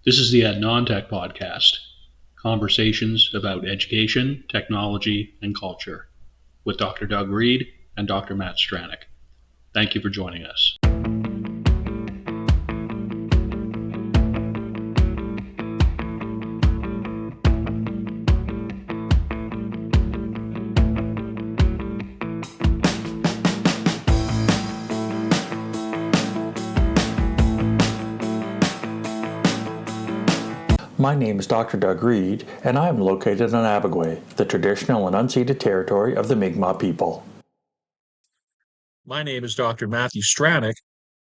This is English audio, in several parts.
This is the Non-Tech Podcast, conversations about education, technology, and culture, with Dr. Doug Reed and Dr. Matt Stranick. Thank you for joining us. My name is Dr. Doug Reed, and I am located on Abagway, the traditional and unceded territory of the Mi'kmaq people. My name is Dr. Matthew Stranick,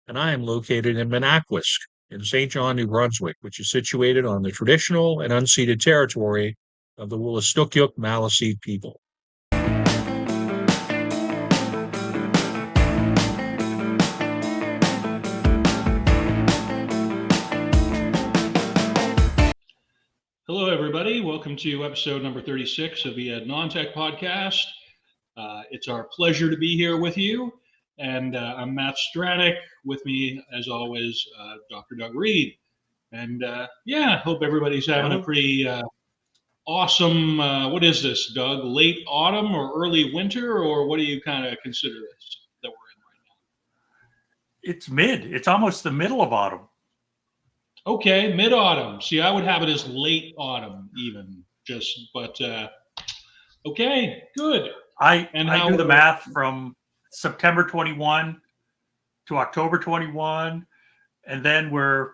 and I am located in Menakwisk in St. John, New Brunswick, which is situated on the traditional and unceded territory of the Wolastoqiyik Maliseet people. Hello, everybody. Welcome to episode number 36 of the Non-Tech Podcast. It's our pleasure to be here with you. And I'm Matt Stranick. With me, as always, Dr. Doug Reed. And hope everybody's having a pretty awesome, what is this, Doug? Late autumn or early winter? Or what do you kind of consider this that we're in right now? It's mid. It's almost the middle of autumn. Okay, mid-autumn. See, I would have it as late autumn even, okay, good. I do the math from September 21 to October 21, and then we're,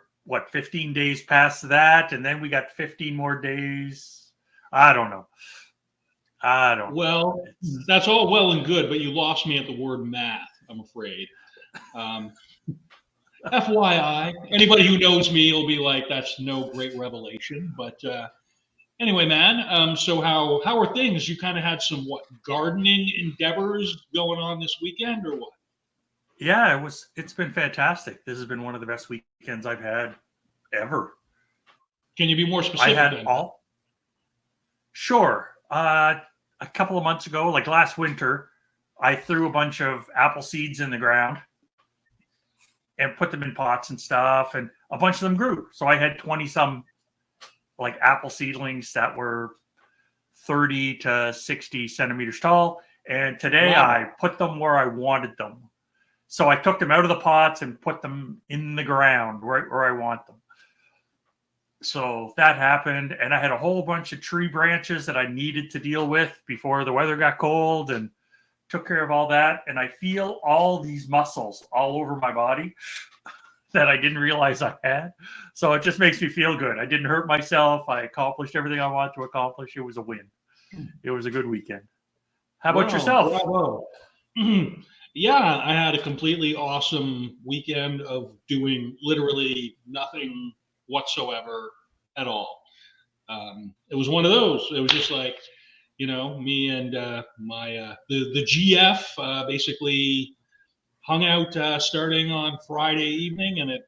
15 days past that, and then we got 15 more days. I don't know. Well, that's all well and good, but you lost me at the word math, I'm afraid. FYI, anybody who knows me will be like, that's no great revelation. But anyway, man, so how are things? You kind of had some, gardening endeavors going on this weekend or what? Yeah, it's been fantastic. This has been one of the best weekends I've had ever. Can you be more specific? Sure. A couple of months ago, like last winter, I threw a bunch of apple seeds in the ground and put them in pots and stuff, and a bunch of them grew. So I had 20 some apple seedlings that were 30 to 60 centimeters tall. And today I put them where I wanted them. So I took them out of the pots and put them in the ground right where I want them. So that happened. And I had a whole bunch of tree branches that I needed to deal with before the weather got cold, and took care of all that. And I feel all these muscles all over my body that I didn't realize I had. So it just makes me feel good. I didn't hurt myself. I accomplished everything I wanted to accomplish. It was a win. It was a good weekend. How about yourself? Bravo. Yeah, I had a completely awesome weekend of doing literally nothing whatsoever at all. It was one of those. It was just like, me and the GF basically hung out starting on Friday evening, and it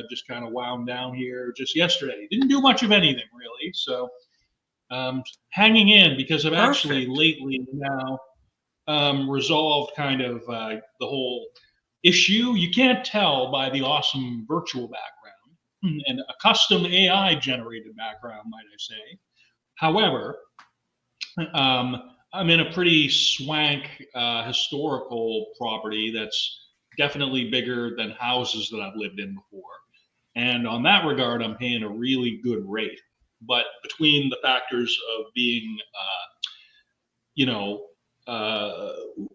just kind of wound down here just yesterday. Didn't do much of anything really, so hanging in, because I've actually lately now resolved kind of the whole issue. You can't tell by the awesome virtual background and a custom AI generated background, might I say. However, I'm in a pretty swank historical property that's definitely bigger than houses that I've lived in before. And on that regard, I'm paying a really good rate. But between the factors of being,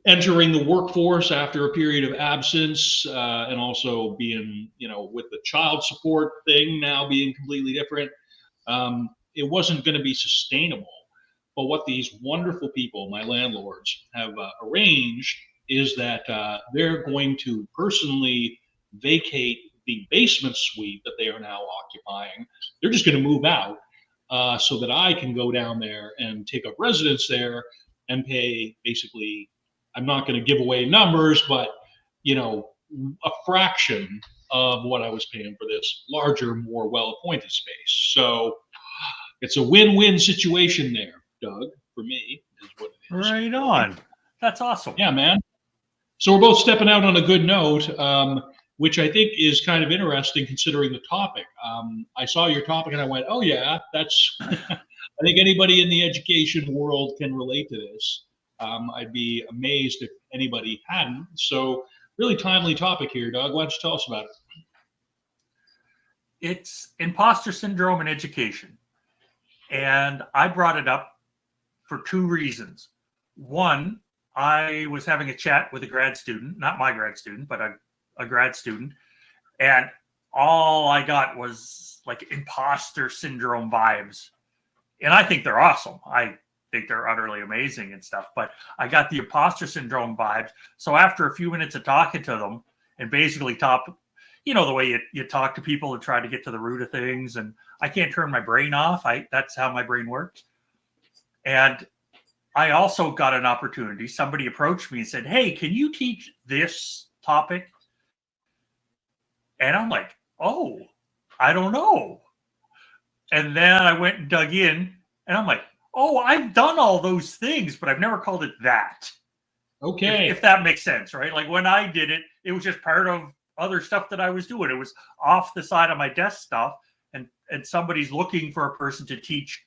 entering the workforce after a period of absence, and also being, with the child support thing now being completely different, it wasn't going to be sustainable. But what these wonderful people, my landlords, have arranged is that they're going to personally vacate the basement suite that they are now occupying. They're just going to move out so that I can go down there and take up residence there and pay basically, I'm not going to give away numbers, but, a fraction of what I was paying for this larger, more well-appointed space. So it's a win-win situation there, Doug, for me, is what it is. Right on. That's awesome. Yeah, man. So we're both stepping out on a good note. which I think is kind of interesting considering the topic. I saw your topic and I went, oh yeah, that's, I think anybody in the education world can relate to this. I'd be amazed if anybody hadn't. So really timely topic here, Doug. Why don't you tell us about it? It's imposter syndrome in education. And I brought it up for two reasons. One, I was having a chat with a grad student, not my grad student, but a grad student. And all I got was like imposter syndrome vibes. And I think they're awesome. I think they're utterly amazing and stuff. But I got the imposter syndrome vibes. So after a few minutes of talking to them and basically the way you talk to people and try to get to the root of things. And I can't turn my brain off. That's how my brain works. And I also got an opportunity. Somebody approached me and said, hey, can you teach this topic? And I'm like, oh, I don't know. And then I went and dug in and I'm like, oh, I've done all those things, but I've never called it that. Okay. If that makes sense, right? Like when I did it, it was just part of other stuff that I was doing. It was off the side of my desk stuff. And somebody's looking for a person to teach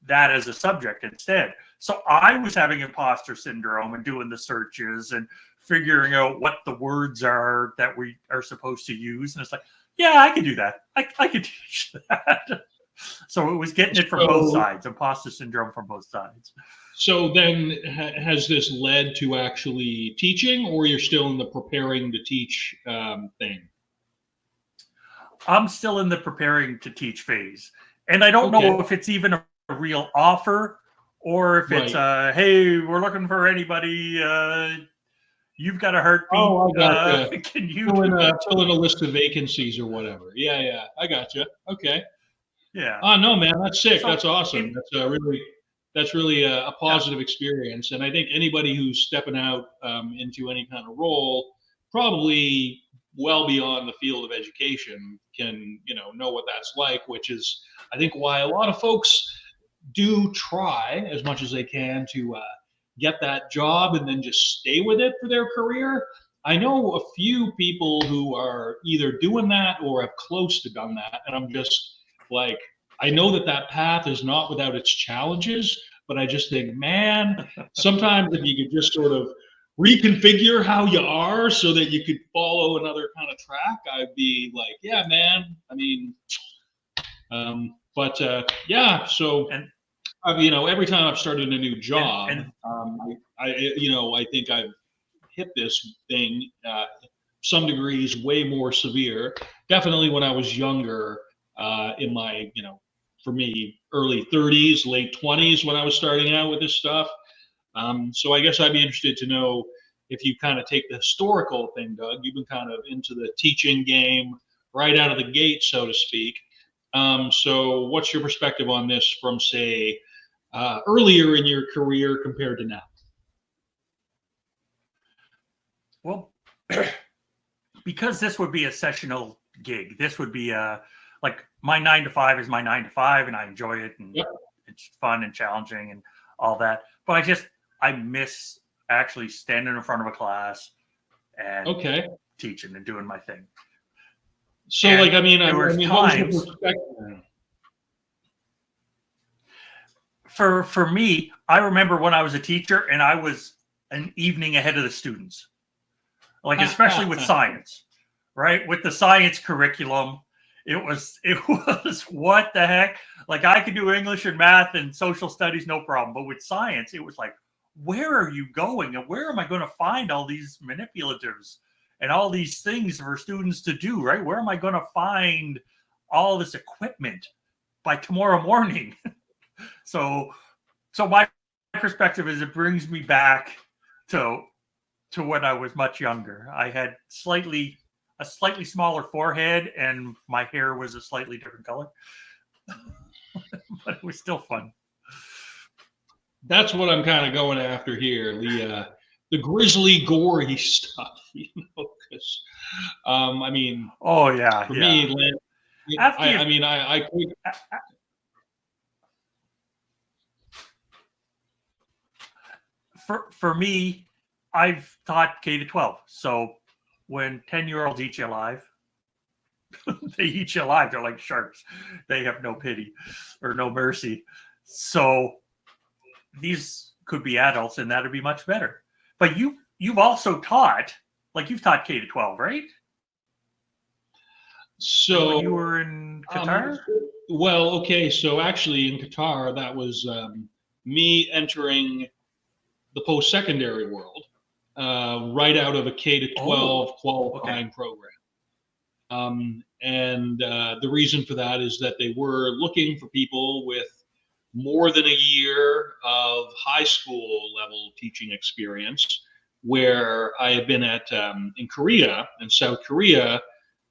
that as a subject instead. So I was having imposter syndrome and doing the searches and figuring out what the words are that we are supposed to use. And it's like, yeah, I can do that. I can teach that. So it was getting it from both sides, imposter syndrome from both sides. So then has this led to actually teaching, or you're still in the preparing to teach thing? I'm still in the preparing to teach phase. And I don't know if it's even a real offer or if it's, hey, we're looking for anybody. You've got a heartbeat. Oh, I gotcha. Can you fill in a list of vacancies or whatever? Yeah, I gotcha. Okay. Yeah. Oh no, man, that's sick. So that's awesome. That's really a positive experience. And I think anybody who's stepping out into any kind of role, probably well beyond the field of education, can know what that's like. Which is, I think, why a lot of folks do try as much as they can to get that job and then just stay with it for their career. I know a few people who are either doing that or have close to done that, and I'm just like, I know that path is not without its challenges, but I just think, man, sometimes if you could just sort of reconfigure how you are so that you could follow another kind of track, I'd be like, yeah, man. I mean, yeah. So, every time I've started a new job, I think I've hit this thing some degrees way more severe. Definitely when I was younger, in my, for me, early 30s, late 20s when I was starting out with this stuff. So I guess I'd be interested to know if you kind of take the historical thing, Doug. You've been kind of into the teaching game right out of the gate, so to speak. So what's your perspective on this from, say, earlier in your career compared to now? Well, because this would be a sessional gig, this would be like my 9 to 5 is my 9 to 5, and I enjoy it, and it's fun and challenging and all that. But I miss actually standing in front of a class and teaching and doing my thing. So, and what was your perspective? For me, I remember when I was a teacher and I was an evening ahead of the students, like especially with science, right? With the science curriculum, it was what the heck? Like I could do English and math and social studies, no problem. But with science, it was like, where are you going? And where am I going to find all these manipulatives and all these things for students to do, right? Where am I going to find all this equipment by tomorrow morning? So my perspective is it brings me back to when I was much younger. I had a slightly smaller forehead and my hair was a slightly different color, but it was still fun. That's what I'm kind of going after here. The grisly, gory stuff, because oh yeah, for me, for me, I've taught K to 12, so when 10-year-olds eat you alive, they eat you alive. They're like sharks. They have no pity or no mercy. So these could be adults, and that'd be much better. But you've also taught, like you've taught K to 12, right? So when you were in Qatar? Well, okay. So actually, in Qatar, that was me entering the post-secondary world right out of a K to 12 qualifying program. And the reason for that is that they were looking for people with more than a year of high school level teaching experience, where I had been at in Korea, in South Korea,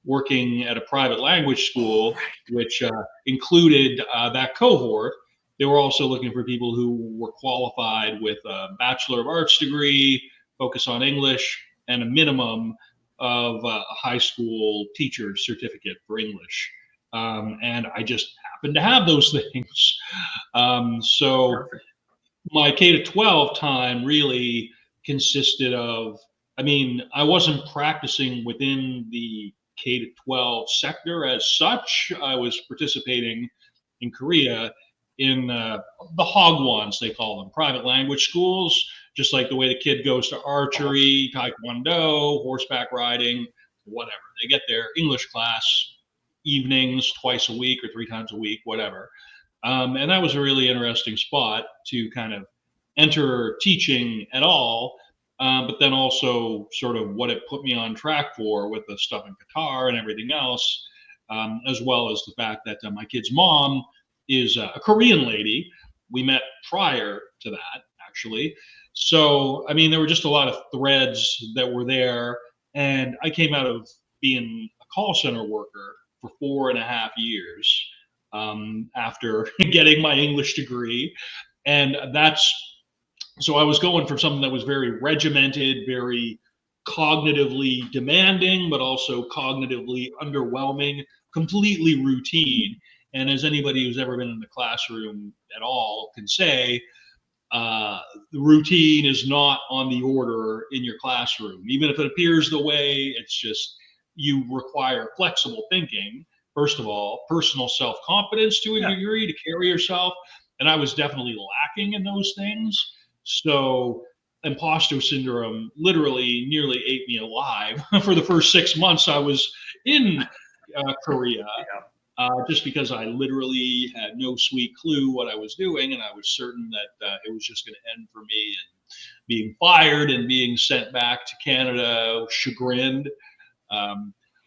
working at a private language school, which included that cohort. They were also looking for people who were qualified with a Bachelor of Arts degree, focus on English, and a minimum of a high school teacher certificate for English. And I just happened to have those things. So Perfect. my K to 12 time really consisted of, I mean, I wasn't practicing within the K to 12 sector as such. I was participating in Korea in the Hagwons, they call them, private language schools, just like the way the kid goes to archery, taekwondo, horseback riding, whatever. They get their English class evenings twice a week or 3 times a week, whatever. And that was a really interesting spot to kind of enter teaching at all, but then also sort of what it put me on track for with the stuff in Qatar and everything else, as well as the fact that my kid's mom is a Korean lady. We met prior to that, actually. So, I mean, there were just a lot of threads that were there. And I came out of being a call center worker for 4.5 years after getting my English degree. And so I was going from something that was very regimented, very cognitively demanding, but also cognitively underwhelming, completely routine. And as anybody who's ever been in the classroom at all can say, the routine is not on the order in your classroom. Even if it appears the way, it's just you require flexible thinking. First of all, personal self-confidence to a degree to carry yourself. And I was definitely lacking in those things. So imposter syndrome literally nearly ate me alive for the first 6 months I was in Korea. Just because I literally had no sweet clue what I was doing, and I was certain that it was just going to end for me and being fired and being sent back to Canada chagrined.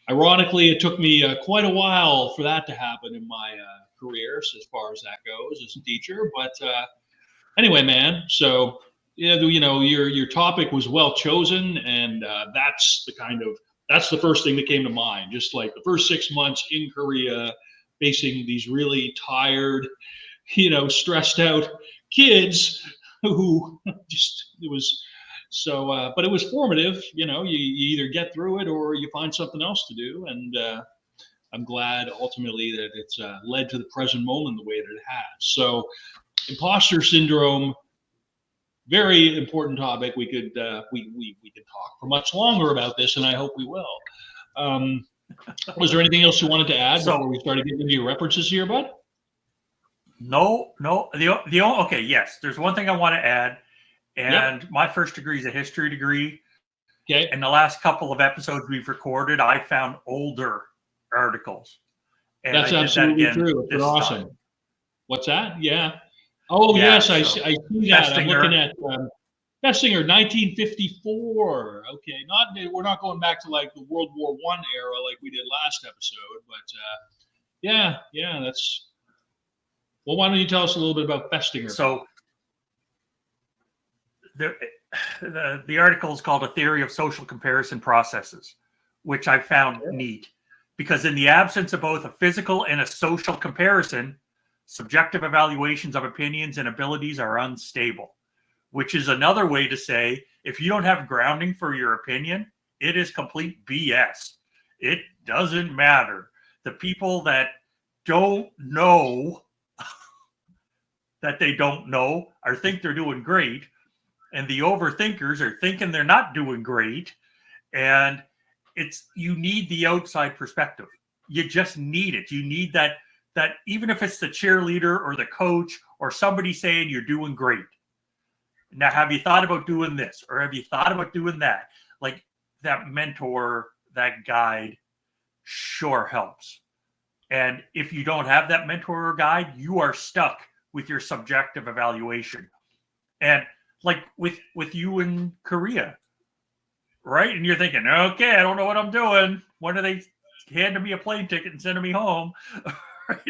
Ironically, it took me quite a while for that to happen in my career, so as far as that goes as a teacher. But anyway, man, so yeah, you know, your topic was well chosen, and that's the first thing that came to mind. Just like the first 6 months in Korea, facing these really tired, stressed out kids who it was so, but it was formative. You either get through it or you find something else to do. And I'm glad ultimately that it's led to the present moment the way that it has. So imposter syndrome, very important topic. We could talk for much longer about this, and I hope we will. Was there anything else you wanted to add before we started getting into your references here, bud? No. Okay, yes. There's one thing I want to add, and my first degree is a history degree. Okay. In the last couple of episodes we've recorded, I found older articles. And that's absolutely true. It's awesome. Time. What's that? Yeah. Oh, yeah, yes, I see that. I'm looking at Festinger, 1954. Okay, we're not going back to like the World War I era like we did last episode, but that's. Well, why don't you tell us a little bit about Festinger? So the article is called "A Theory of Social Comparison Processes," which I found neat because in the absence of both a physical and a social comparison, subjective evaluations of opinions and abilities are unstable, which is another way to say if you don't have grounding for your opinion, it is complete BS. It doesn't matter. The people that don't know that they don't know or think they're doing great, and the overthinkers are thinking they're not doing great. And you need the outside perspective. You just need it. You need that even if it's the cheerleader or the coach or somebody saying you're doing great. Now, have you thought about doing this, or have you thought about doing that? Like, that mentor, that guide sure helps. And if you don't have that mentor or guide, you are stuck with your subjective evaluation. And like with you in Korea, right? And you're thinking, okay, I don't know what I'm doing. When are they handing me a plane ticket and sending me home?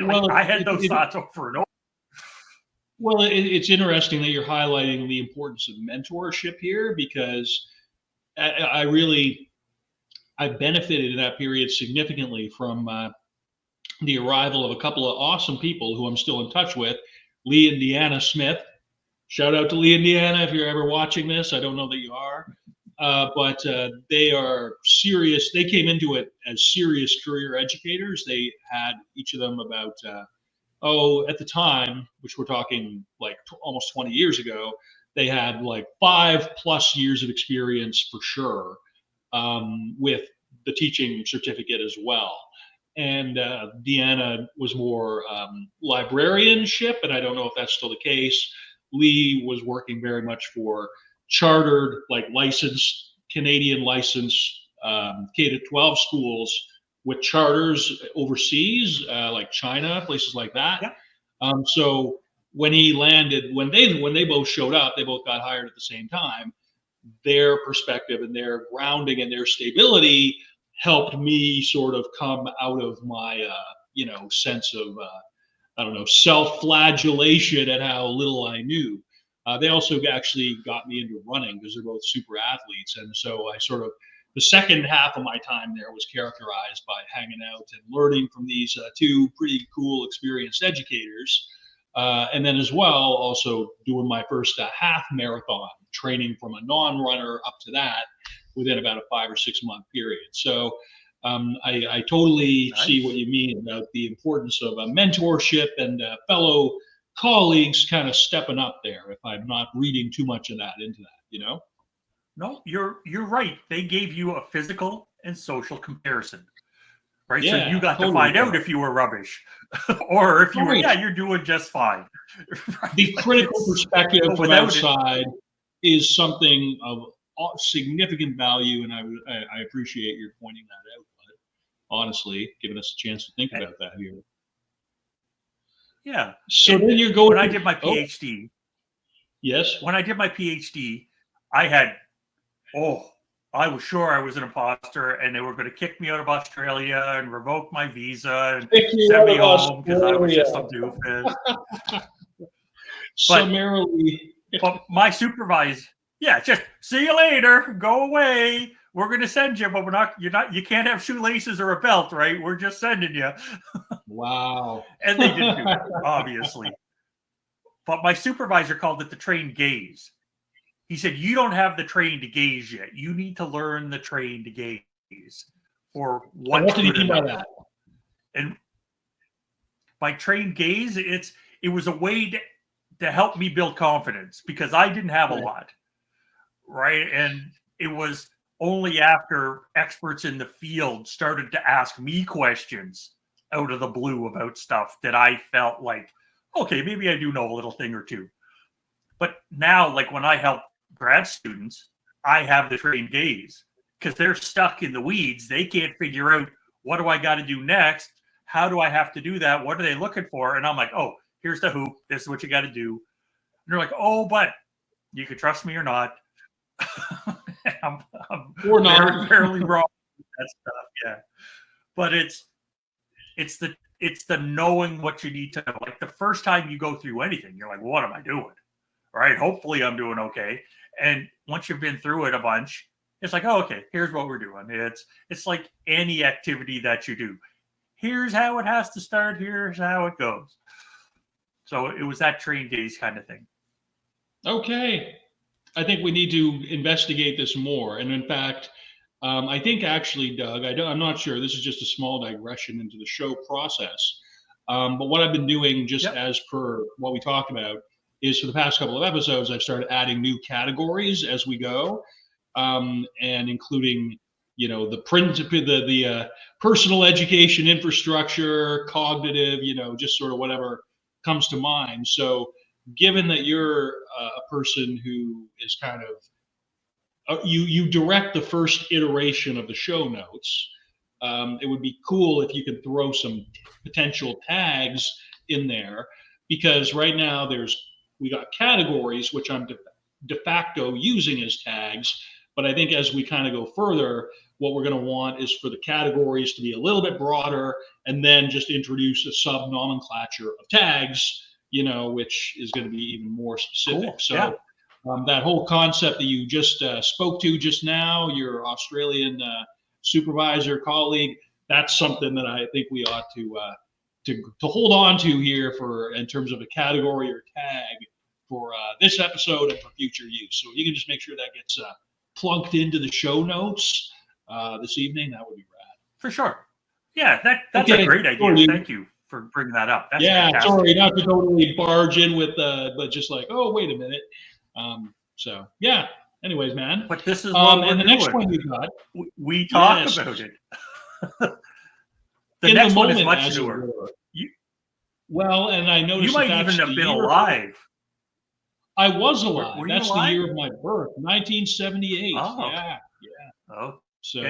Well, I had those thoughts over and over. Well, it's interesting that you're highlighting the importance of mentorship here, because I benefited in that period significantly from the arrival of a couple of awesome people who I'm still in touch with. Lee and Deanna Smith. Shout out to Lee and Deanna if you're ever watching this. I don't know that you are. But they are serious. They came into it as serious career educators. They had each of them about, at the time, which we're talking like almost 20 years ago, they had like 5+ years of experience for sure, with the teaching certificate as well. And Deanna was more librarianship, and I don't know if that's still the case. Lee was working very much for chartered, like licensed, Canadian licensed K-12 schools with charters overseas, like China, places like that. Yeah. So when he landed, when they both showed up, they both got hired at the same time. Their perspective and their grounding and their stability helped me sort of come out of my, sense of, self-flagellation at how little I knew. They also actually got me into running because they're both super athletes. And so the second half of my time there was characterized by hanging out and learning from these two pretty cool, experienced educators. And then as well, also doing my first half marathon, training from a non-runner up to that within about a 5 or 6 month period. So I totally see what you mean about the importance of mentorship and fellow colleagues kind of stepping up there, if I'm not reading too much of that into that, No, you're right. They gave you a physical and social comparison, right? Yeah, so you got totally to find out if you were rubbish or if you were, you're doing just fine. Right? The critical perspective from outside is something of significant value, and I appreciate your pointing that out, but honestly, giving us a chance to think about that here. Yeah. So then you're going. When I did my PhD. Yes. When I did my PhD, I was sure I was an imposter, and they were going to kick me out of Australia and revoke my visa and send me home because I was just a doofus. Summarily. But my supervisor, just see you later. Go away. We're going to send you, but you can't have shoelaces or a belt, right? We're just sending you. Wow. And they didn't do that, obviously. But my supervisor called it the trained gaze. He said, you don't have the trained gaze yet. You need to learn the trained gaze for what did he mean by that? And by trained gaze, it was a way to help me build confidence because I didn't have a lot, right? And it was only after experts in the field started to ask me questions out of the blue about stuff that I felt like, okay, maybe I do know a little thing or two. But now, like when I help grad students, I have the trained gaze because they're stuck in the weeds. They can't figure out, what do I got to do next? How do I have to do that? What are they looking for? And I'm like, oh, here's the hoop. This is what you got to do. And they're like, oh, but you can trust me or not. I'm fairly wrong with that stuff. Yeah. But it's the knowing what you need to know. Like the first time you go through anything, you're like, well, what am I doing? All right. Hopefully I'm doing okay. And once you've been through it a bunch, it's like, oh, okay, here's what we're doing. It's like any activity that you do. Here's how it has to start. Here's how it goes. So it was that trained gaze kind of thing. Okay. I think we need to investigate this more. And in fact, I think actually, Doug, I'm not sure. This is just a small digression into the show process. But what I've been doing, just as per what we talked about, is for the past couple of episodes, I've started adding new categories as we go, and including, the principle, the personal education infrastructure, cognitive, just sort of whatever comes to mind. So given that you're a person who is kind of you direct the first iteration of the show notes. It would be cool if you could throw some potential tags in there, because right now we got categories which I'm de facto using as tags, but I think as we kind of go further, what we're going to want is for the categories to be a little bit broader, and then just introduce a sub nomenclature of tags, which is going to be even more specific. Cool. So. Yeah. That whole concept that you just spoke to just now, your Australian supervisor colleague, that's something that I think we ought to hold on to here in terms of a category or tag for this episode and for future use. So you can just make sure that gets plunked into the show notes this evening. That would be rad. For sure. Yeah, that's a great idea. Thank you for bringing that up. That's fantastic. Sorry, not to totally barge in with, but just like, oh, wait a minute. So yeah. Anyways, man. But this is what and the next one you got. We talk about it. The next one is much newer. Well, and I noticed you might even have been alive. I was alive. Were That's alive? the year of my birth, 1978. Oh. Yeah. Okay. So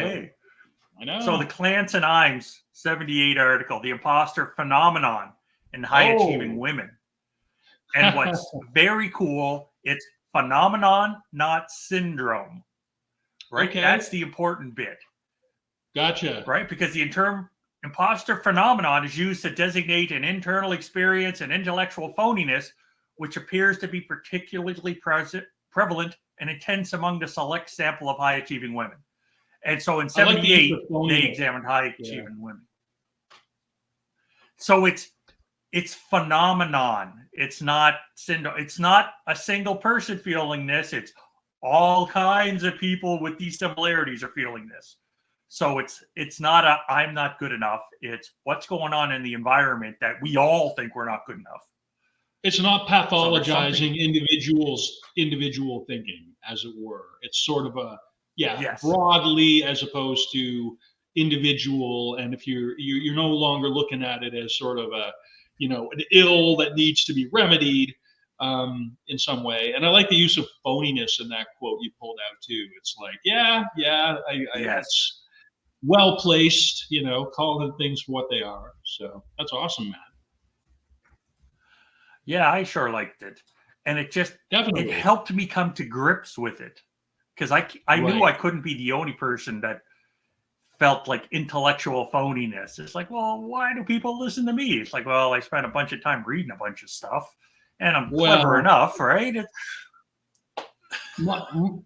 I know. So the Clancy Imes 78 article, The Impostor Phenomenon in High Achieving Women. And what's very cool, it's phenomenon, not syndrome. Right? Okay. That's the important bit. Gotcha. Right? Because the term imposter phenomenon is used to designate an internal experience and intellectual phoniness, which appears to be particularly prevalent and intense among the select sample of high-achieving women. And so in 78, they examined high-achieving women. So it's phenomenon. It's not syndrome. It's not a single person feeling this. It's all kinds of people with these similarities are feeling this. So it's not a I'm not good enough. It's what's going on in the environment that we all think we're not good enough. It's not pathologizing individual thinking, as it were. It's sort of broadly as opposed to individual. And if you're no longer looking at it as sort of a an ill that needs to be remedied in some way. And I like the use of phoniness in that quote you pulled out too. It's like, it's well placed, calling things for what they are. So that's awesome, man. Yeah, I sure liked it. And it just Definitely. It helped me come to grips with it. Because I knew I couldn't be the only person that felt like intellectual phoniness. It's like, well, why do people listen to me? It's like, well, I spent a bunch of time reading a bunch of stuff, and I'm clever enough, right?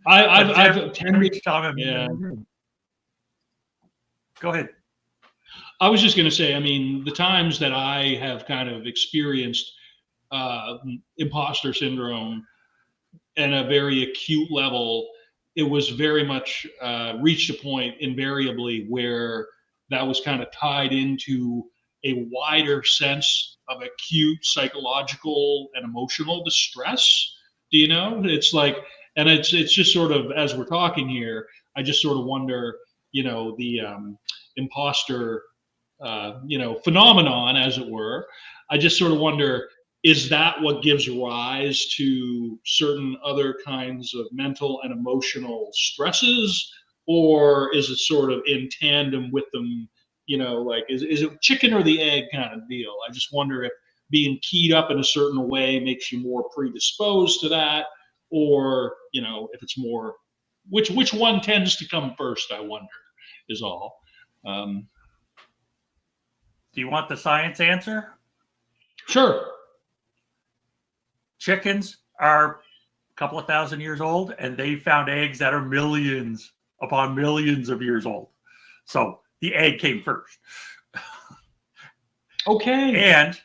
I've tended. Yeah. Go ahead. I was just going to say, I mean, the times that I have kind of experienced imposter syndrome at a very acute level, it was very much reached a point invariably where that was kind of tied into a wider sense of acute psychological and emotional distress. It's like, and it's just sort of, as we're talking here, I just sort of wonder, the imposter, phenomenon, as it were. I just sort of wonder, is that what gives rise to certain other kinds of mental and emotional stresses? Or is it sort of in tandem with them, like, is it chicken or the egg kind of deal? I just wonder if being keyed up in a certain way makes you more predisposed to that, or, if it's more, which one tends to come first, I wonder, is all. Do you want the science answer? Sure. Chickens are a couple of thousand years old, and they found eggs that are millions upon millions of years old. So the egg came first. Okay. And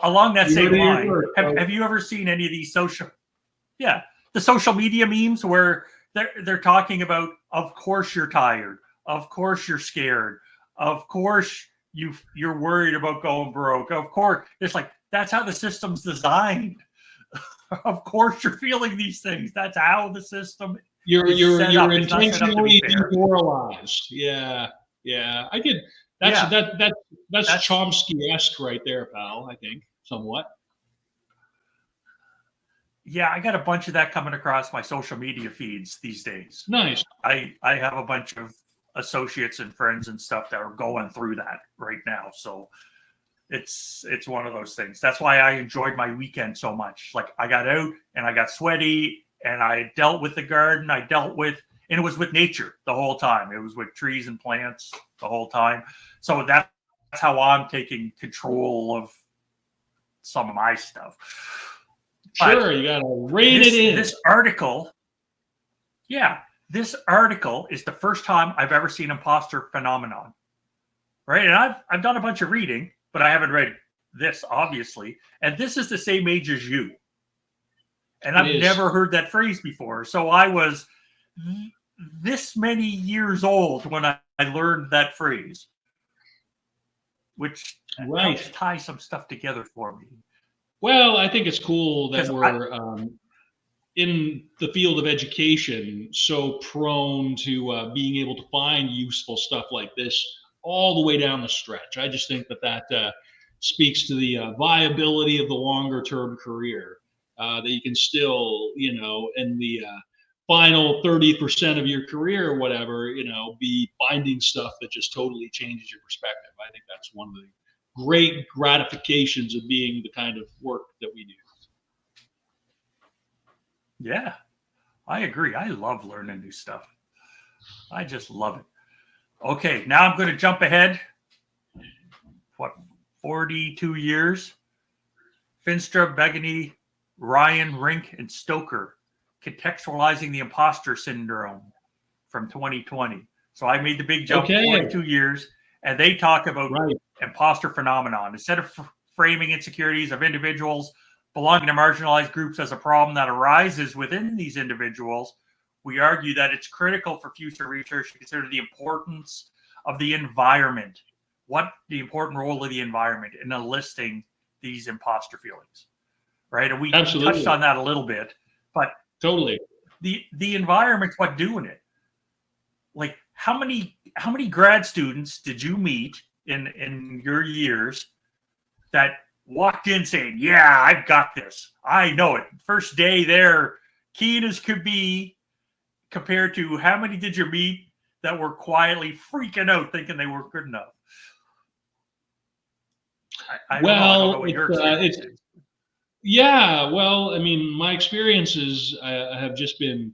along that same line, have you ever seen any of these the social media memes where they're talking about, of course you're tired, of course you're scared, of course you're worried about going broke, of course. It's like, that's how the system's designed. Of course you're feeling these things. That's how the system is set you're up. It's not set up to be intentionally fair. demoralized. Yeah, I get that's Yeah, that's that's Chomsky-esque right there, pal. I think somewhat. yeah. I got a bunch of that coming across my social media feeds these days. Nice. I have a bunch of associates and friends and stuff that are going through that right now. So it's one of those things. That's why I enjoyed my weekend so much. Like I got out and I got sweaty and I dealt with the garden. And it was with nature the whole time. It was with trees and plants the whole time. So that's how I'm taking control of some of my stuff. Sure, But you gotta rein it in. This article, yeah, this article is the first time I've ever seen imposter phenomenon. Right. And I've done a bunch of reading, but I haven't read this, obviously. And this is the same age as you. And I've never heard that phrase before. So I was this many years old when I learned that phrase, which helps tie some stuff together for me. Well, I think it's cool that we're in the field of education so prone to being able to find useful stuff like this all the way down the stretch. I just think that speaks to the viability of the longer term career, that you can still, in the final 30% of your career or whatever, be finding stuff that just totally changes your perspective. I think that's one of the great gratifications of being the kind of work that we do. Yeah, I agree. I love learning new stuff. I just love it. Okay, now I'm going to jump ahead. 42 years? Finstra, Begany, Ryan, Rink, and Stoker contextualizing the imposter syndrome from 2020. So I made the big jump, 42 years, and they talk about imposter phenomenon. Instead of framing insecurities of individuals belonging to marginalized groups as a problem that arises within these individuals, we argue that it's critical for future research to consider the importance of the environment. What the important role of the environment in enlisting these imposter feelings, right? And we touched on that a little bit, but totally the environment's what doing it. Like how many grad students did you meet in your years that walked in saying, "Yeah, I've got this. I know it." First day there, keen as could be, compared to how many did you meet that were quietly freaking out thinking they weren't good enough? I don't know what your experience is. Yeah, well, I mean, my experiences have just been,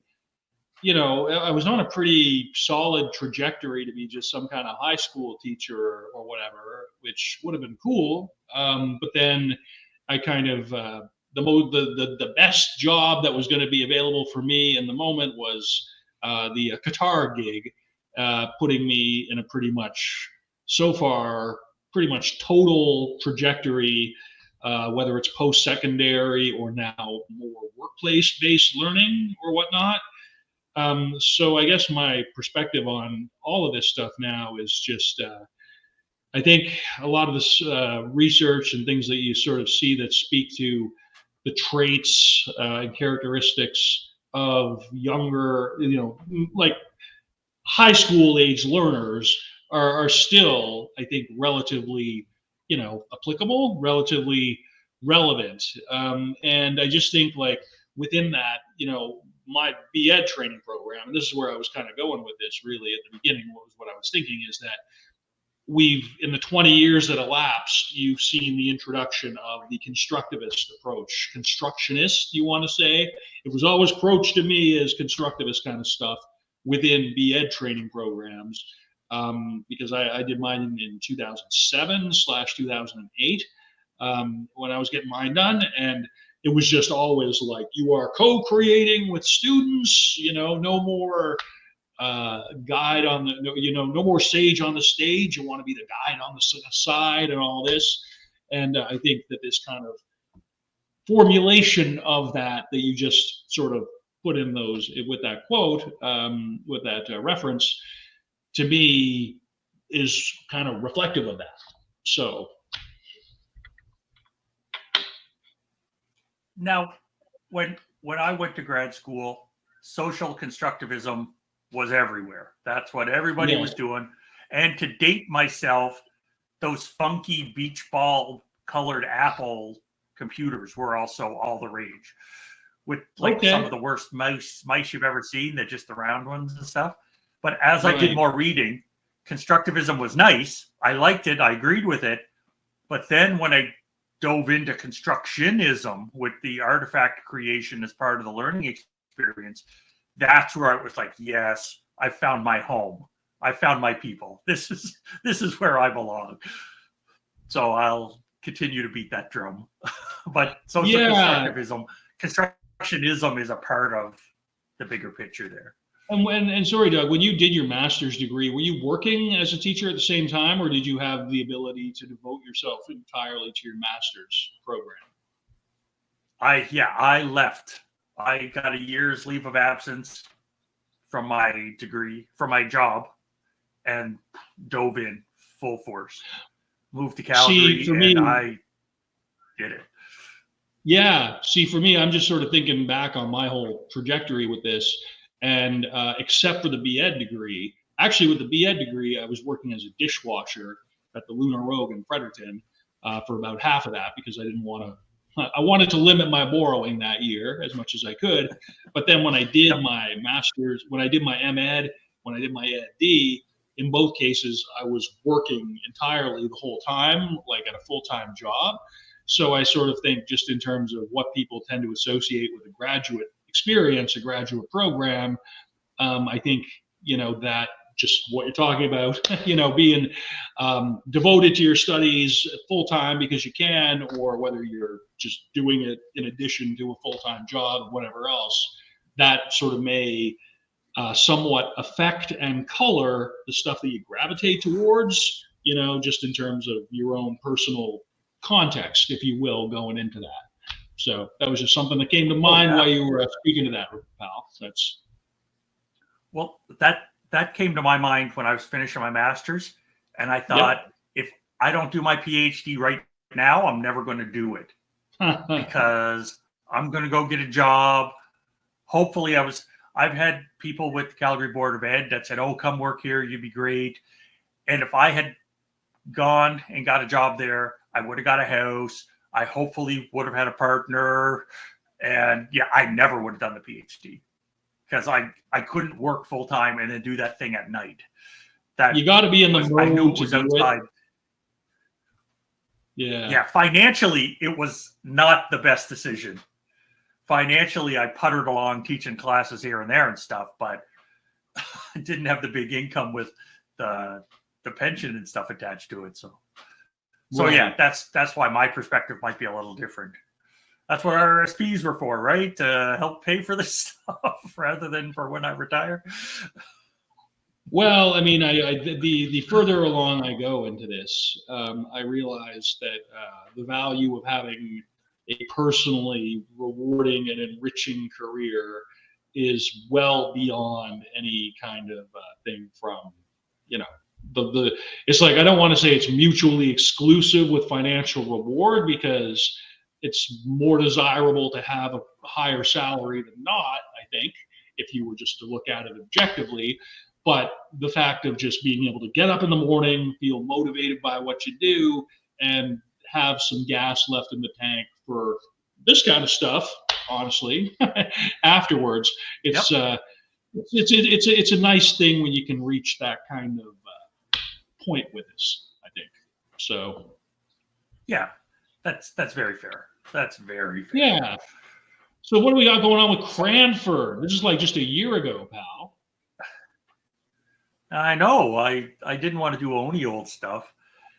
I was on a pretty solid trajectory to be just some kind of high school teacher or whatever, which would have been cool. But then I kind of the best job that was going to be available for me in the moment was the Qatar gig, putting me in a pretty much total trajectory, whether it's post-secondary or now more workplace-based learning or whatnot. So I guess my perspective on all of this stuff now is just, I think a lot of this research and things that you sort of see that speak to the traits and characteristics of younger, like high school age learners are still, I think, relatively, applicable, relatively relevant. And I just think like within that, my BEd training program, and this is where I was kind of going with this really at the beginning, what I was thinking is that in the 20 years that elapsed, you've seen the introduction of the constructivist approach. Constructionist, you want to say? It was always approached to me as constructivist kind of stuff within BEd training programs, because I did mine in 2007/2008 when I was getting mine done. And it was just always like, you are co-creating with students, no more guide on the, no more sage on the stage. You want to be the guide on the side and all this. And I think that this kind of formulation of that you just sort of put in those with that quote, with that reference, to me is kind of reflective of that. So now, when I went to grad school, social constructivism was everywhere. That's what everybody was doing. And to date myself, those funky beach ball colored Apple computers were also all the rage, with like some of the worst mice you've ever seen. They're just the round ones and stuff. But as I did more reading, constructivism was nice. I liked it. I agreed with it. But then when I dove into constructionism with the artifact creation as part of the learning experience, that's where I was like, yes, I found my home. I found my people. This is where I belong. So I'll continue to beat that drum. But social constructionism is a part of the bigger picture there. And sorry, Doug, when you did your master's degree, were you working as a teacher at the same time, or did you have the ability to devote yourself entirely to your master's program? I left. I got a year's leave of absence from my degree, from my job, and dove in full force. Moved to Calgary, and I did it. Yeah. See, for me, I'm just sort of thinking back on my whole trajectory with this. And except for the B.Ed degree, actually with the B.Ed degree, I was working as a dishwasher at the Lunar Rogue in Fredericton for about half of that, because I wanted to limit my borrowing that year as much as I could. But then when I did my master's, when I did my M.Ed, when I did my Ed.D., in both cases, I was working entirely the whole time, like at a full-time job. So I sort of think, just in terms of what people tend to associate with a graduate experience, a graduate program, I think, that just what you're talking about, being devoted to your studies full time because you can, or whether you're just doing it in addition to a full-time job or whatever else, that sort of may somewhat affect and color the stuff that you gravitate towards, just in terms of your own personal context, if you will, going into that. So that was just something that came to mind while you were speaking to that, pal. That came to my mind when I was finishing my master's, and I thought, if I don't do my PhD right now, I'm never going to do it because I'm going to go get a job. Hopefully, I've had people with the Calgary Board of Ed that said, "Oh, come work here, you'd be great." And if I had gone and got a job there, I would have got a house. I hopefully would have had a partner, and I never would have done the PhD because I couldn't work full time and then do that thing at night. That you got to be in the mood. I knew it was outside. Yeah. Financially, it was not the best decision. Financially, I puttered along teaching classes here and there and stuff, but I didn't have the big income with the pension and stuff attached to it. So that's why my perspective might be a little different. That's what RSPs were for, right? To help pay for this stuff rather than for when I retire. Well, I mean, the further along I go into this, I realize that the value of having a personally rewarding and enriching career is well beyond any kind of thing from, it's like, I don't want to say it's mutually exclusive with financial reward, because it's more desirable to have a higher salary than not, I think, if you were just to look at it objectively. But the fact of just being able to get up in the morning, feel motivated by what you do, and have some gas left in the tank for this kind of stuff, honestly, afterwards, it's a nice thing when you can reach that kind of point with this, I think. So yeah, that's very fair. That's very fair. Yeah. So what do we got going on with Cranford? This is like just a year ago, pal. I know. I didn't want to do Oni old stuff.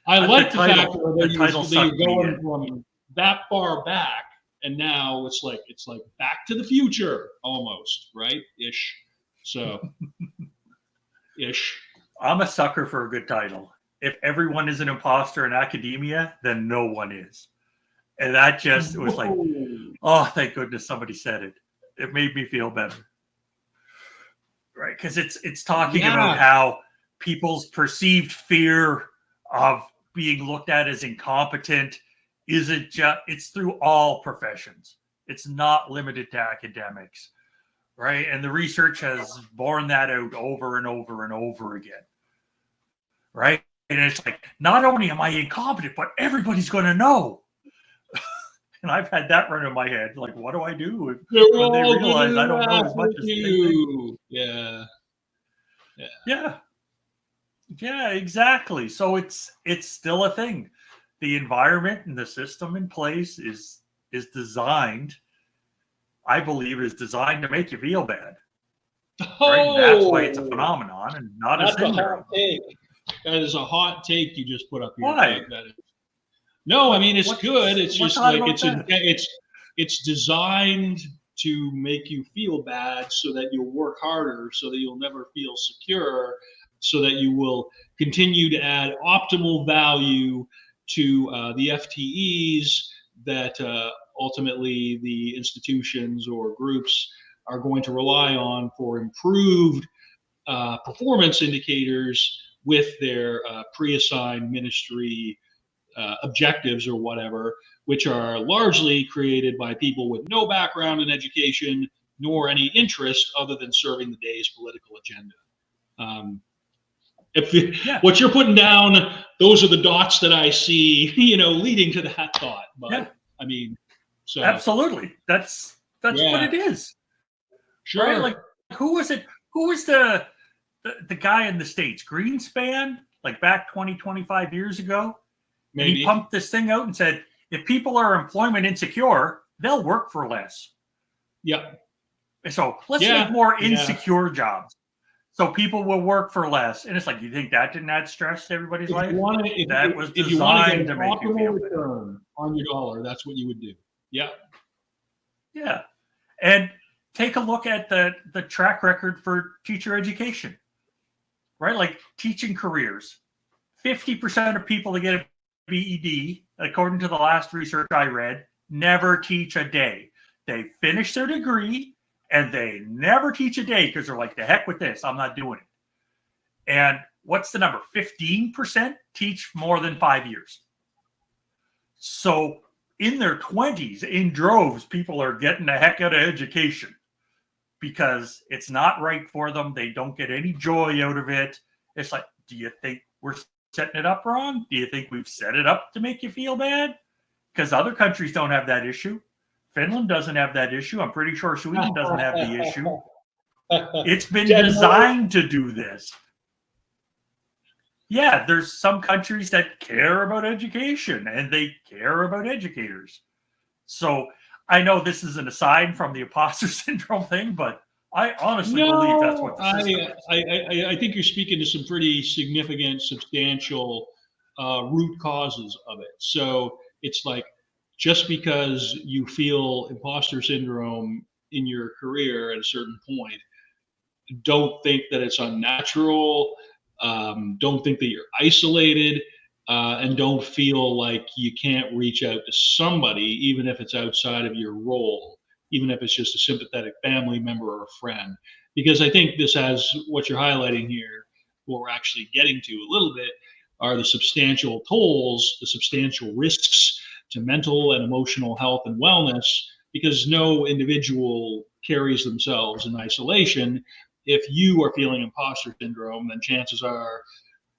I like the fact that you're going from that far back, and now it's like Back to the Future almost, right? Ish. So ish. I'm a sucker for a good title. If everyone is an imposter in academia, then no one is. And that just was like, oh, thank goodness somebody said it. It made me feel better. Right? Because it's talking about how people's perceived fear of being looked at as incompetent isn't just, it's through all professions. It's not limited to academics. right? And the research has borne that out over and over and over again, right? And it's like, not only am I incompetent, but everybody's going to know. And I've had that run in my head. Like, what do I do when they realize I don't know as much as they think? Yeah. Yeah, exactly. So it's still a thing. The environment and the system in place is designed, I believe, is designed to make you feel bad. Right? And that's why it's a phenomenon and not a syndrome. That's a hot take. That is a hot take you just put up here. Why? No, I mean, it's good. It's just like that? it's designed to make you feel bad so that you'll work harder, so that you'll never feel secure, so that you will continue to add optimal value to the FTEs that ultimately the institutions or groups are going to rely on for improved performance indicators with their pre-assigned ministry objectives or whatever, which are largely created by people with no background in education nor any interest other than serving the day's political agenda. What you're putting down, those are the dots that I see, leading to that thought. But yeah. I mean, so absolutely, that's what it is. Sure. Right? Like, who was it? Who was the guy in the States? Greenspan, like back 25 years ago? Maybe. And he pumped this thing out and said, if people are employment insecure, they'll work for less. Yep. So let's make more insecure jobs. So people will work for less. And it's like, you think that didn't add stress to everybody's life? That was designed to make you feel return on your dollar, that's what you would do. Yeah. Yeah. And take a look at the track record for teacher education, right? Like teaching careers. 50% of people that get a BED, according to the last research I read, never teach a day. They finish their degree and they never teach a day because they're like, the heck with this, I'm not doing it. And what's the number? 15% teach more than 5 years. So in their 20s, in droves, people are getting the heck out of education because it's not right for them. They don't get any joy out of it. It's like, do you think we're setting it up wrong? Do you think we've set it up to make you feel bad? Because other countries don't have that issue. Finland doesn't have that issue. I'm pretty sure Sweden doesn't have the issue. It's been designed to do this. Yeah, there's some countries that care about education and they care about educators. So I know this is an aside from the imposter syndrome thing, but I honestly believe that's what the system is. I think you're speaking to some pretty significant, substantial root causes of it. So it's like, just because you feel imposter syndrome in your career at a certain point, don't think that it's unnatural. Don't think that you're isolated, and don't feel like you can't reach out to somebody, even if it's outside of your role, even if it's just a sympathetic family member or a friend. Because I think this has, what you're highlighting here, what we're actually getting to a little bit, are the substantial tolls, the substantial risks to mental and emotional health and wellness, because no individual carries themselves in isolation. If you are feeling imposter syndrome, then chances are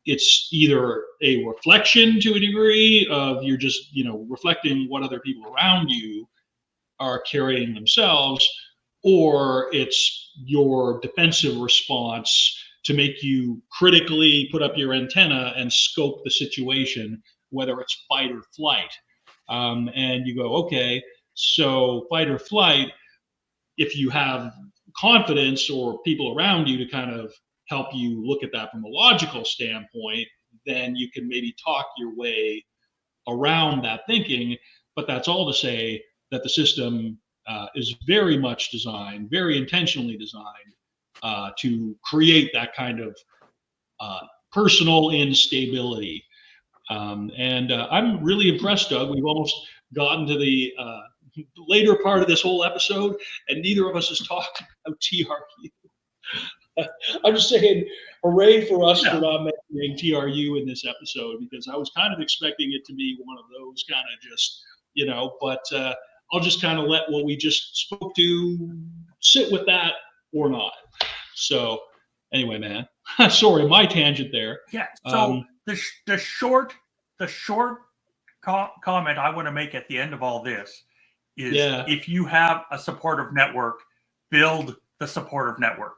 it's either a reflection to a degree of you're just, reflecting what other people around you are carrying themselves, or it's your defensive response to make you critically put up your antenna and scope the situation, whether it's fight or flight. And you go, okay, so fight or flight, if you have confidence or people around you to kind of help you look at that from a logical standpoint, then you can maybe talk your way around that thinking. But that's all to say that the system is very much designed, very intentionally designed to create that kind of personal instability. And I'm really impressed, Doug. We've almost gotten to the later part of this whole episode, and neither of us has talked about TRU. I'm just saying, hooray for us for not mentioning TRU in this episode, because I was kind of expecting it to be one of those kind of just, but I'll just kind of let what we just spoke to sit with that or not. So anyway, man, sorry, my tangent there. Yeah. So the short comment I want to make at the end of all this is, if you have a supportive network, build the supportive network.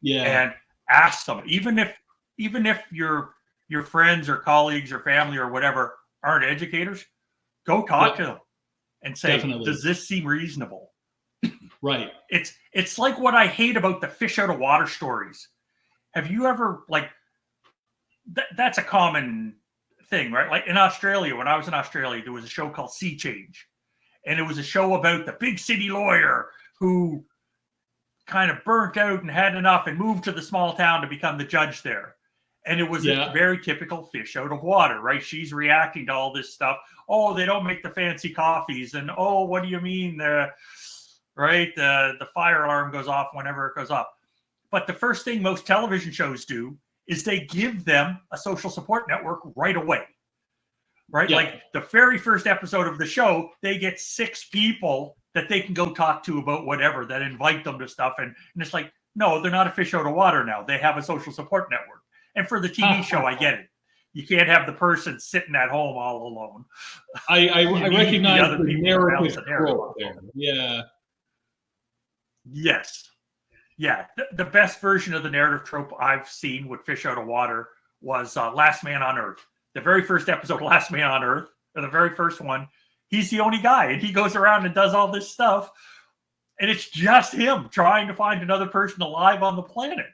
Yeah. And ask them, even if your friends or colleagues or family or whatever aren't educators, go talk to them and say, does this seem reasonable? Right. It's like what I hate about the fish out of water stories. Have you ever, like, that's a common thing, right? Like in Australia, when I was in Australia, there was a show called Sea Change. And it was a show about the big city lawyer who kind of burnt out and had enough and moved to the small town to become the judge there. And it was a very typical fish out of water, right? She's reacting to all this stuff. Oh, they don't make the fancy coffees. And, oh, what do you mean? The fire alarm goes off whenever it goes off. But the first thing most television shows do is they give them a social support network right away, right? Yeah. Like the very first episode of the show, they get 6 people that they can go talk to about whatever, that invite them to stuff. And it's like, no, they're not a fish out of water now. They have a social support network. And for the TV show, I get it. You can't have the person sitting at home all alone. I recognize the narrative trope there. Yeah. Yes. Yeah. The best version of the narrative trope I've seen with fish out of water was Last Man on Earth. The very first episode of Last Man on Earth, or the very first one, he's the only guy, and he goes around and does all this stuff, and it's just him trying to find another person alive on the planet.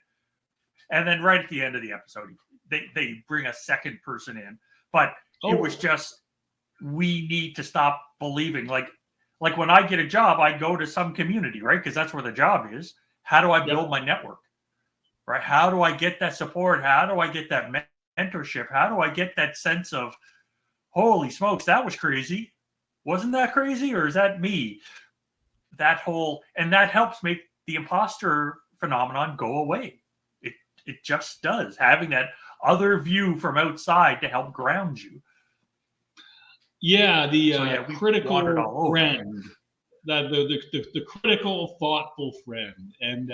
And then right at the end of the episode, they bring a second person in. But it was just, we need to stop believing. Like when I get a job, I go to some community, right? Because that's where the job is. How do I build my network? Right? How do I get that support? How do I get that mentorship? How do I get that sense of, holy smokes, that was crazy. Wasn't that crazy? Or is that me? And that helps make the imposter phenomenon go away. It just does. Having that other view from outside to help ground you. Yeah, critical friend, the critical, thoughtful friend. And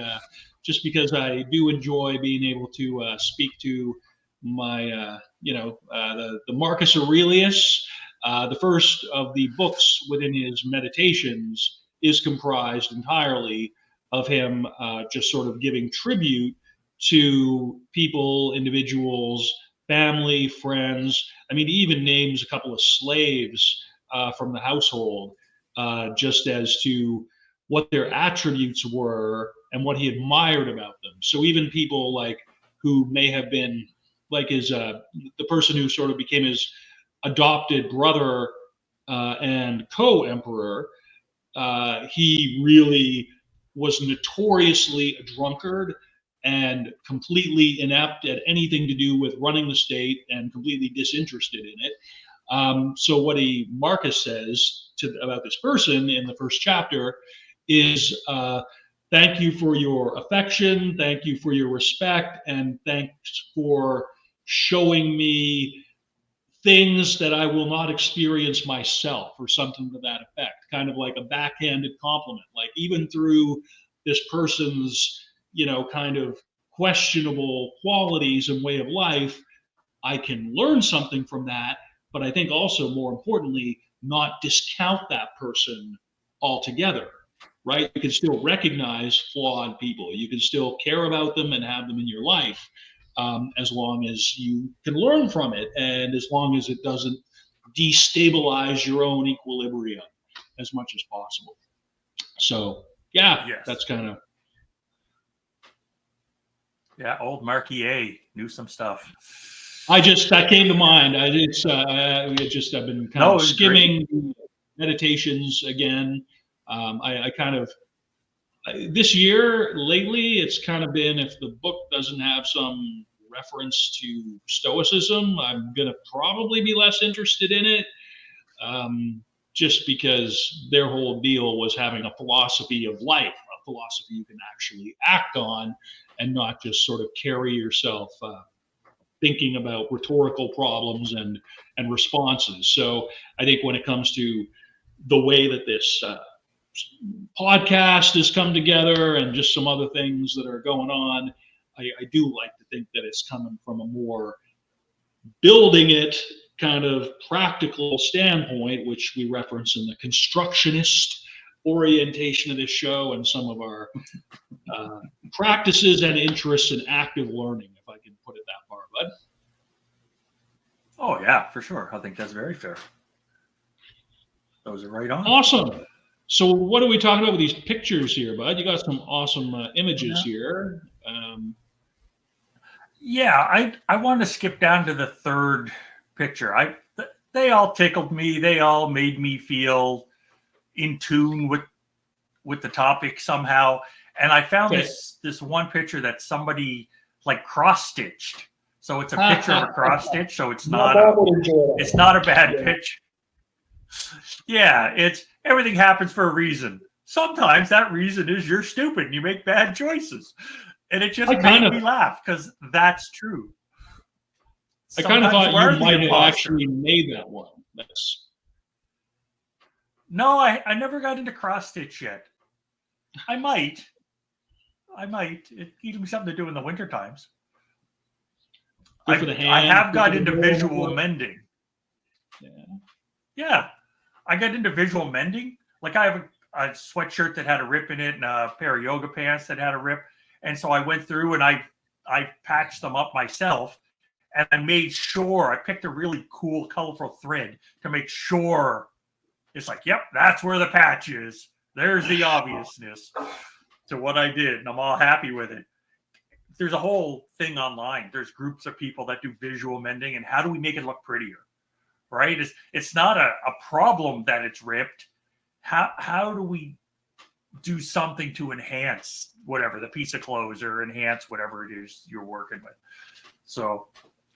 just because I do enjoy being able to speak to my, the Marcus Aurelius, the first of the books within his meditations is comprised entirely of him just sort of giving tribute to people, individuals, family, friends. I mean, he even names a couple of slaves from the household, just as to what their attributes were and what he admired about them. So even people like who may have been like his, the person who sort of became his adopted brother and co-emperor, he really was notoriously a drunkard and completely inept at anything to do with running the state and completely disinterested in it. So what Marcus says about this person in the first chapter is, thank you for your affection, thank you for your respect, and thanks for showing me things that I will not experience myself, or something to that effect, kind of like a backhanded compliment. Like even through this person's, kind of questionable qualities and way of life, I can learn something from that. But I think also more importantly, not discount that person altogether, right? You can still recognize flawed people. You can still care about them and have them in your life, as long as you can learn from it, and as long as it doesn't destabilize your own equilibrium as much as possible. So that's kind of. Yeah, old Marky A knew some stuff. That came to mind. I've been kind of skimming meditations again. I kind of, this year lately, it's kind of been, if the book doesn't have some reference to Stoicism, I'm going to probably be less interested in it, just because their whole deal was having a philosophy of life, a philosophy you can actually act on and not just sort of carry yourself thinking about rhetorical problems and responses. So I think when it comes to the way that this podcast has come together and just some other things that are going on, I do like to think that it's coming from a more building it kind of practical standpoint, which we reference in the constructionist orientation of this show and some of our practices and interests in active learning, if I can put it that far, bud. Oh yeah, for sure. I think that's very fair. Those are right on. Awesome. So what are we talking about with these pictures here, bud? You got some awesome images here. Yeah, I want to skip down to the third picture. They all tickled me. They all made me feel in tune with the topic somehow. And I found this one picture that somebody like cross stitched. So it's a picture of a cross stitch. So it's not a bad pitch. Yeah, it's everything happens for a reason. Sometimes that reason is you're stupid and you make bad choices. And it just made me laugh because that's true. I kind of thought you might have actually made that one. No, I never got into cross stitch yet. I might. It gives me something to do in the winter times. I have got into visual mending. Yeah. I got into visual mending. Like I have a sweatshirt that had a rip in it and a pair of yoga pants that had a rip. And so I went through and I patched them up myself. And I made sure I picked a really cool, colorful thread to make sure it's like, yep, that's where the patch is. There's the obviousness to what I did. And I'm all happy with it. There's a whole thing online. There's groups of people that do visual mending. And how do we make it look prettier? Right? It's not a problem that it's ripped. How do we do something to enhance whatever the piece of clothes or enhance whatever it is you're working with? So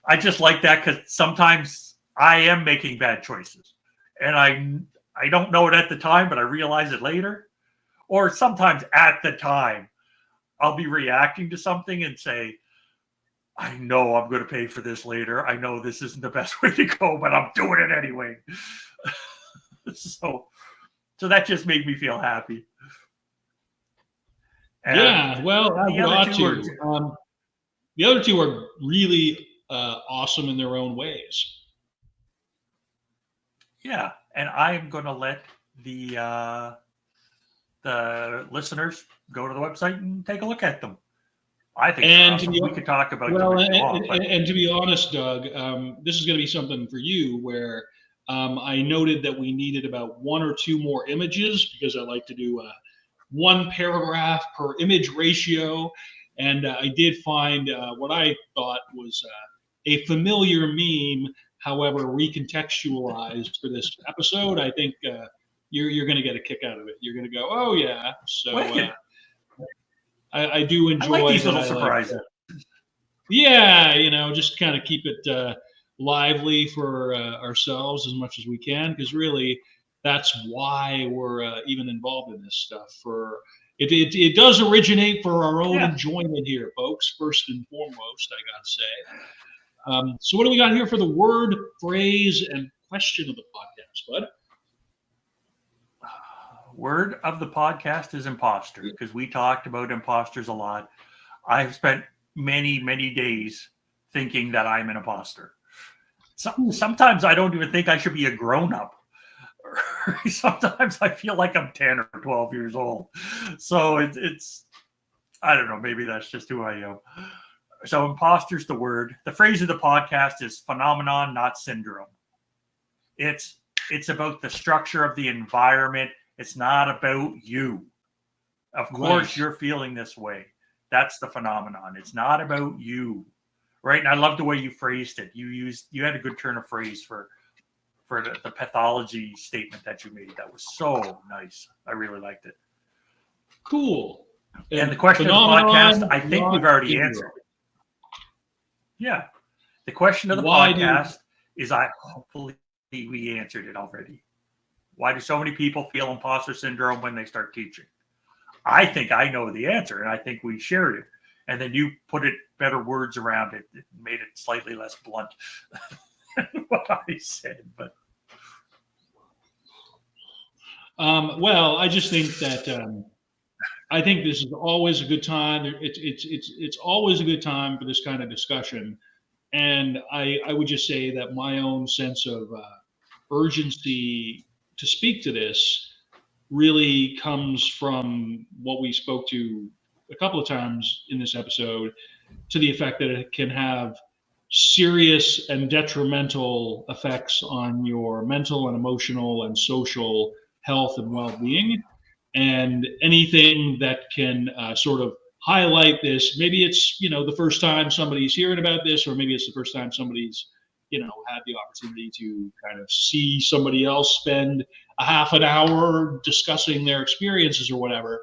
I just like that because sometimes I am making bad choices and I don't know it at the time, but I realize it later. Or sometimes at the time I'll be reacting to something and say, I know I'm going to pay for this later. I know this isn't the best way to go, but I'm doing it anyway. So that just made me feel happy. And yeah, well, the other two are really awesome in their own ways. Yeah, and I'm going to let the listeners go to the website and take a look at them. I think awesome. We could talk about. Well, and to be honest, Doug, this is going to be something for you where I noted that we needed about one or two more images because I like to do one paragraph per image ratio. And I did find what I thought was a familiar meme, however, recontextualized for this episode. I think you're going to get a kick out of it. You're going to go, oh, yeah. So I do enjoy I like these little surprises. Yeah, just kind of keep it lively for ourselves as much as we can, because really that's why we're even involved in this stuff. It does originate for our own enjoyment here, folks, first and foremost, I gotta say. So what do we got here for the word, phrase, and question of the podcast, bud? Word of the podcast is imposter, because we talked about imposters a lot. I've spent many, many days thinking that I'm an imposter. Sometimes I don't even think I should be a grown-up. Sometimes I feel like I'm 10 or 12 years old. So it's I don't know, maybe that's just who I am. So imposter's the word. The phrase of the podcast is phenomenon, not syndrome. It's about the structure of the environment. It's not about you. Of course, you're feeling this way. That's the phenomenon. It's not about you, right? And I love the way you phrased it. You had a good turn of phrase for the pathology statement that you made. That was so nice. I really liked it. Cool. And the question of the podcast, I think we've already answered. Yeah. The question of the podcast is, hopefully we answered it already. Why do so many people feel imposter syndrome when they start teaching? I think I know the answer, and I think we shared it. And then you put it better words around it. It made it slightly less blunt than what I said. But Well, I just think that I think this is always a good time. It's always a good time for this kind of discussion. And I would just say that my own sense of urgency to speak to this really comes from what we spoke to a couple of times in this episode, to the effect that it can have serious and detrimental effects on your mental and emotional and social health and well-being. And anything that can sort of highlight this, maybe it's, the first time somebody's hearing about this, or maybe it's the first time somebody's, had the opportunity to kind of see somebody else spend a half an hour discussing their experiences or whatever.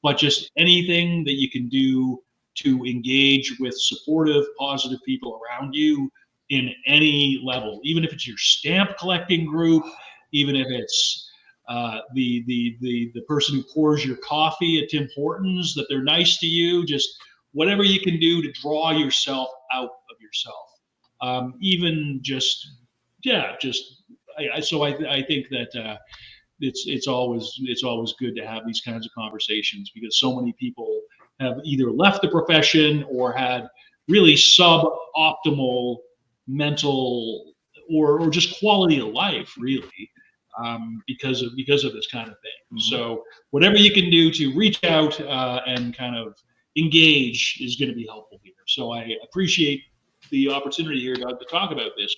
But just anything that you can do to engage with supportive, positive people around you in any level, even if it's your stamp collecting group, even if it's the person who pours your coffee at Tim Hortons, that they're nice to you, just whatever you can do to draw yourself out of yourself. Even just, yeah, just, so I think that it's always good to have these kinds of conversations, because so many people have either left the profession or had really suboptimal mental or just quality of life, really, because of this kind of thing. Mm-hmm. So whatever you can do to reach out and kind of engage is going to be helpful here. So I appreciate the opportunity here, Doug, to talk about this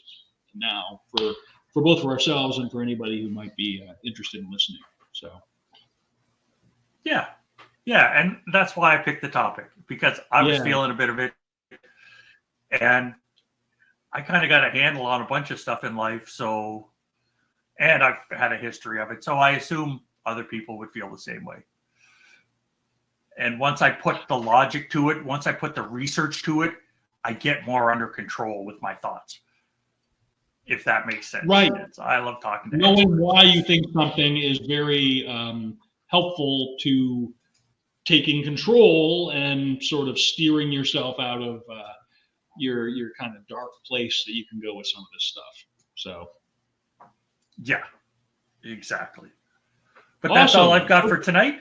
now for both for ourselves and for anybody who might be interested in listening. So yeah, and that's why I picked the topic, because I was feeling a bit of it, and I kind of got a handle on a bunch of stuff in life. So, and I've had a history of it, so I assume other people would feel the same way. And once I put the logic to it, once I put the research to it, I get more under control with my thoughts, if that makes sense. Right. I love talking to knowing experts. Why you think something is very helpful to taking control and sort of steering yourself out of your kind of dark place that you can go with some of this stuff. So yeah, exactly. But awesome. That's all I've got for tonight.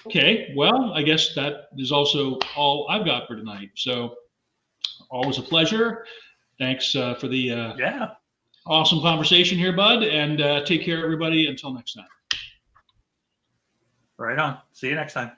Okay, well, I guess that is also all I've got for tonight. So always a pleasure. Thanks for the awesome conversation here, bud. And take care, everybody. Until next time. Right on. See you next time.